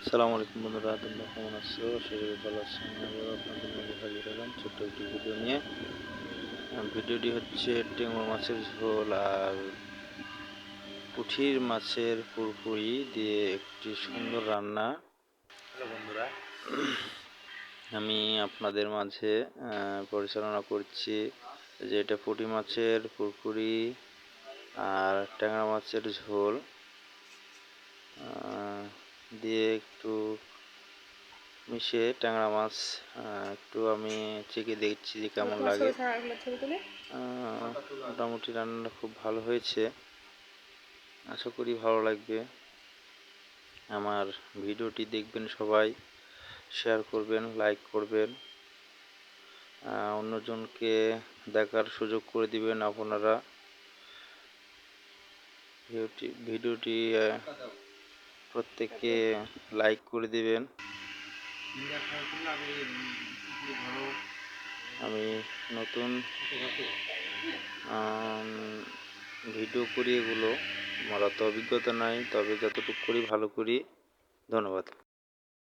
আসসালামু আলাইকুম বন্ধুরা, তোমরা কেমন আছো? আশা করি ভালো আছো। আমি আবারও আপনাদের মাঝে হাজির হলাম ছোট্ট একটি ভিডিও নিয়ে। ভিডিওটি হচ্ছে টেংরা মাছের ঝোল আর পুঁটির মাছের পুরপুরি দিয়ে একটি সুন্দর রান্না। হ্যালো বন্ধুরা, আমি আপনাদের মাঝে পরিচালনা করছি যে এটা পুঁটি মাছের পুরপুরি আর ট্যাংরা মাছের ঝোল দিয়ে একটু মিশিয়ে ট্যাংরা মাছ একটু আমি চেখে দেখছি যে কেমন লাগে। মোটামুটি রান্নাটা খুব ভালো হয়েছে, আশা করি ভালো লাগবে। আমার ভিডিওটি দেখবেন সবাই, শেয়ার করবেন, লাইক করবেন, অন্যজনকে দেখার সুযোগ করে দিবেন আপনারা। ভিডিওটি প্রত্যেককে লাইক করে দিবেন। আমি নতুন ভিডিও করি, এগুলো আমার অত অভিজ্ঞতা নাই, তবে যতটুকু করি ভালো করি। ধন্যবাদ।